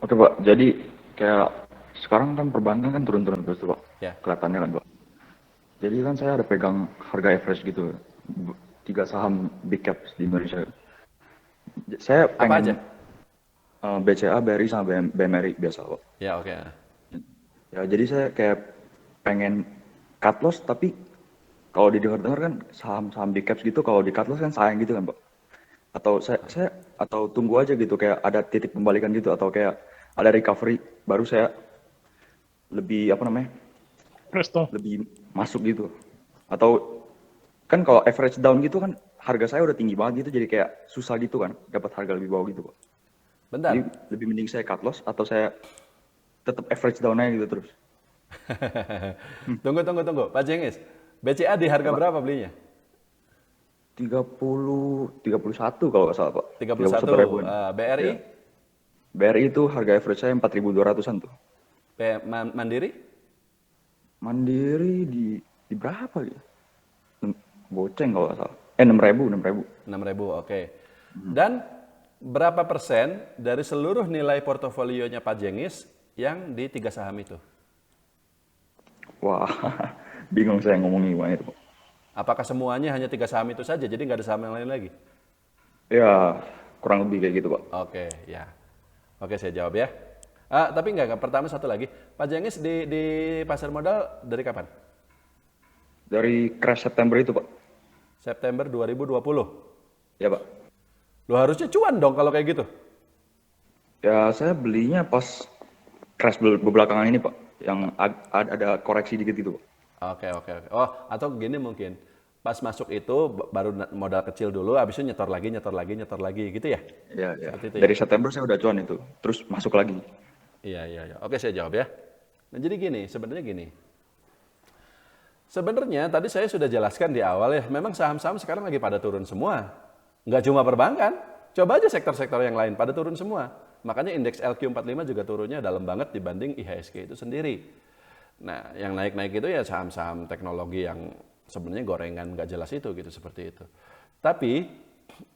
Oke Pak, jadi kayak sekarang kan perbankan kan turun-turun terus tuh Pak, Ya. kelihatannya kan Pak. Jadi kan saya ada pegang harga average gitu, tiga saham big caps di Indonesia. Saya Apa aja? pengen BCA, BRI sama BMRI biasa Pak. Ya, oke. Ya jadi saya kayak pengen cut loss tapi kalau didengar-dengar kan saham-saham big caps gitu kalau di cut loss kan sayang gitu kan Pak. Atau saya atau tunggu aja gitu kayak ada titik pembalikan gitu atau kayak ada recovery baru saya lebih apa namanya Presto. lebih masuk gitu. Atau kan kalau average down gitu kan harga saya udah tinggi banget gitu jadi kayak susah gitu kan dapat harga lebih bawah gitu Pak. Jadi Bentar. lebih mending saya cut loss atau saya tetap average down aja gitu terus. Tunggu. Pak Jengis, BCA di Ya harga Pak, berapa belinya? 31 kalau nggak salah Pak. 31 31. ribuan. BRI? Ya. BRI itu harga average saya 4.200-an tuh. Mandiri? Mandiri di berapa ya? Goceng kalau nggak salah. 6.000, 6.000. 6.000, oke. Dan berapa persen dari seluruh nilai portofolionya Pak Jengis yang di tiga saham itu? Wah, bingung saya ngomongin gimana itu Pak. Apakah semuanya hanya tiga saham itu saja, jadi nggak ada saham yang lain lagi? Ya, kurang lebih kayak gitu Pak. Oke, ya. Oke, saya jawab ya. Tapi enggak. Pertama satu lagi. Pak Jengis di pasar modal dari kapan? Dari crash September itu Pak. September 2020. Ya Pak. Lo harusnya cuan dong kalau kayak gitu. Ya saya belinya pas crash belakangan ini Pak. Yang ada koreksi dikit gitu Pak. Oke. Oh, atau gini mungkin. Pas masuk itu baru modal kecil dulu, habis itu nyetor lagi gitu ya? Ya, ya. Seperti itu ya? Dari September saya udah cuan itu. Terus masuk lagi. Iya. Oke, saya jawab ya. Nah, jadi sebenarnya gini. Sebenarnya tadi saya sudah jelaskan di awal ya, memang saham-saham sekarang lagi pada turun semua. Nggak cuma perbankan, coba aja sektor-sektor yang lain pada turun semua. Makanya indeks LQ45 juga turunnya dalam banget dibanding IHSG itu sendiri. Nah, yang naik-naik itu ya saham-saham teknologi yang sebenarnya gorengan nggak jelas itu gitu seperti itu. Tapi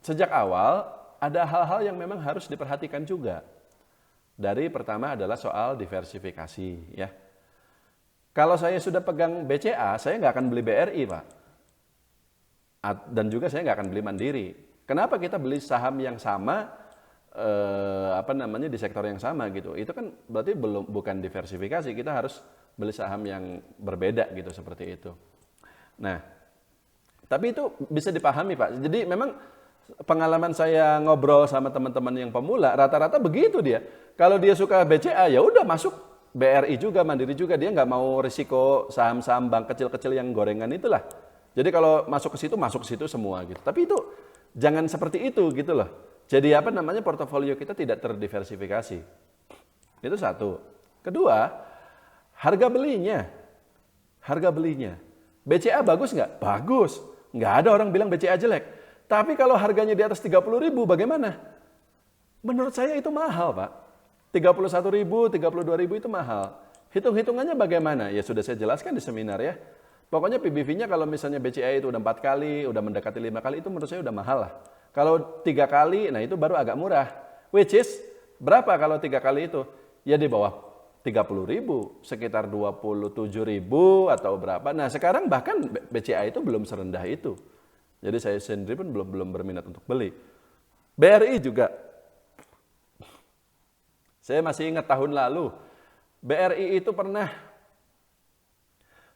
sejak awal ada hal-hal yang memang harus diperhatikan juga. Dari pertama adalah soal diversifikasi ya. Kalau saya sudah pegang BCA, saya nggak akan beli BRI, Pak. Dan juga saya nggak akan beli Mandiri. Kenapa kita beli saham yang sama, di sektor yang sama gitu? Itu kan berarti bukan diversifikasi. Kita harus beli saham yang berbeda gitu seperti itu. Nah, tapi itu bisa dipahami, Pak. Jadi memang pengalaman saya ngobrol sama teman-teman yang pemula, rata-rata begitu dia. Kalau dia suka BCA, ya udah masuk BRI juga, Mandiri juga. Dia nggak mau risiko saham-saham bank kecil-kecil yang gorengan itulah. Jadi kalau masuk ke situ semua gitu. Tapi itu jangan seperti itu gitu loh. Jadi portofolio kita tidak terdiversifikasi. Itu satu. Kedua, harga belinya. Harga belinya. BCA bagus nggak? Bagus. Nggak ada orang bilang BCA jelek. Tapi kalau harganya di atas 30.000 bagaimana? Menurut saya itu mahal, Pak. 31.000, 32.000 itu mahal. Hitung-hitungannya bagaimana? Ya sudah saya jelaskan di seminar ya. Pokoknya PBV-nya kalau misalnya BCA itu udah 4 kali, udah mendekati 5 kali, itu menurut saya udah mahal lah. Kalau 3 kali, nah itu baru agak murah. Which is, berapa kalau 3 kali itu? Ya di bawah 30.000, sekitar 27.000 atau berapa. Nah sekarang bahkan BCA itu belum serendah itu. Jadi saya sendiri pun belum berminat untuk beli. BRI juga. Saya masih ingat tahun lalu, BRI itu pernah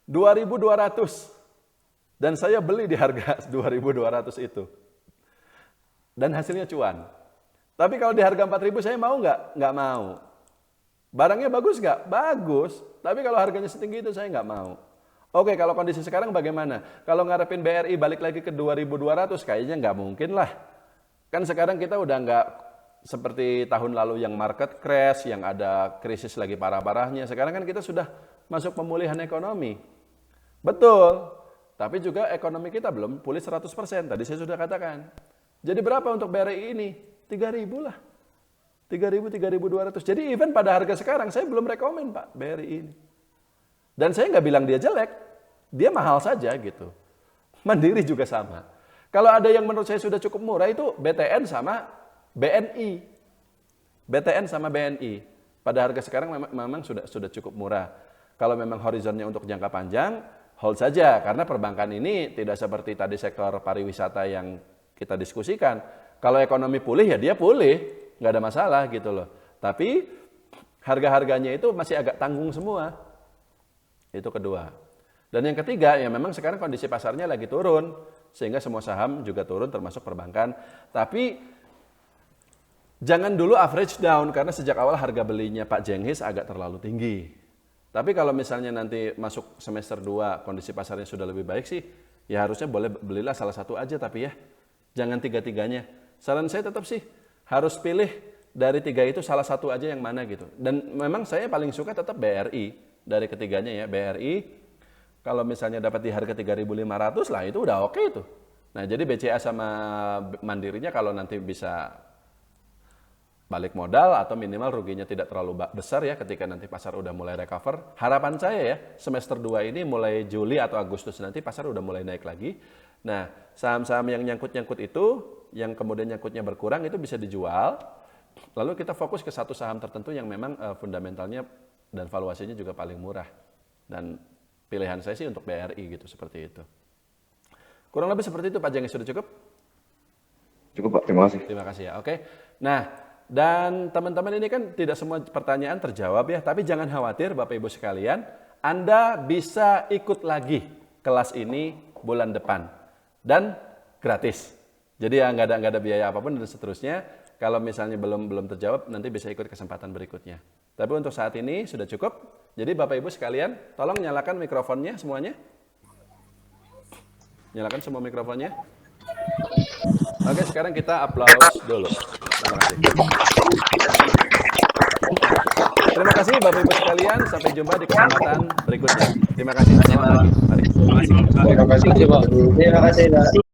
2.200 dan saya beli di harga 2.200 itu. Dan hasilnya cuan. Tapi kalau di harga 4.000 saya mau nggak? Nggak mau. Barangnya bagus nggak? Bagus. Tapi kalau harganya setinggi itu saya nggak mau. Oke, kalau kondisi sekarang bagaimana? Kalau ngarepin BRI balik lagi ke 2.200 kayaknya nggak mungkin lah. Kan sekarang kita udah nggak seperti tahun lalu yang market crash, yang ada krisis lagi parah-parahnya. Sekarang kan kita sudah masuk pemulihan ekonomi. Betul, tapi juga ekonomi kita belum pulih 100%. Tadi saya sudah katakan. Jadi berapa untuk BRI ini? 3.000 lah. 3.000, 3.200. Jadi even pada harga sekarang saya belum rekomen Pak BRI ini. Dan saya nggak bilang dia jelek, dia mahal saja gitu. Mandiri juga sama. Kalau ada yang menurut saya sudah cukup murah itu BTN sama BNI. BTN sama BNI. pada harga sekarang memang sudah cukup murah. Kalau memang horizonnya untuk jangka panjang, hold saja, karena perbankan ini tidak seperti tadi sektor pariwisata yang kita diskusikan. Kalau ekonomi pulih ya dia pulih, nggak ada masalah gitu loh. Tapi harga-harganya itu masih agak tanggung semua. Itu kedua. Dan yang ketiga, ya memang sekarang kondisi pasarnya lagi turun, sehingga semua saham juga turun termasuk perbankan. Tapi jangan dulu average down, karena sejak awal harga belinya Pak Jenghis agak terlalu tinggi. Tapi kalau misalnya nanti masuk semester 2 kondisi pasarnya sudah lebih baik sih, ya harusnya boleh belilah salah satu aja, tapi ya jangan tiga-tiganya. Saran saya tetap sih harus pilih dari tiga itu salah satu aja yang mana gitu. Dan memang saya paling suka tetap BRI dari ketiganya ya. BRI kalau misalnya dapat di harga 3.500 lah itu udah oke tuh. Nah jadi BCA sama Mandirinya kalau nanti bisa balik modal atau minimal ruginya tidak terlalu besar ya ketika nanti pasar udah mulai recover. Harapan saya ya semester 2 ini mulai Juli atau Agustus nanti pasar udah mulai naik lagi. Nah saham-saham yang nyangkut-nyangkut itu, yang kemudian nyangkutnya berkurang itu bisa dijual. Lalu kita fokus ke satu saham tertentu yang memang fundamentalnya dan valuasinya juga paling murah. Dan pilihan saya sih untuk BRI gitu, seperti itu. Kurang lebih seperti itu Pak Jenghis, sudah cukup? Cukup Pak, terima kasih. Terima kasih ya, oke. Nah, dan teman-teman ini kan tidak semua pertanyaan terjawab ya, tapi jangan khawatir Bapak Ibu sekalian, Anda bisa ikut lagi kelas ini bulan depan dan gratis. Jadi ya nggak ada biaya apapun dan seterusnya. Kalau misalnya belum terjawab, nanti bisa ikut kesempatan berikutnya. Tapi untuk saat ini sudah cukup. Jadi Bapak Ibu sekalian, tolong nyalakan mikrofonnya semuanya. Nyalakan semua mikrofonnya. Oke, sekarang kita aplaus dulu. Terima kasih. Terima kasih Bapak Ibu sekalian. Sampai jumpa di kesempatan berikutnya. Terima kasih. Selamat pagi. Mari. Terima kasih, Pak. Terima kasih, Pak.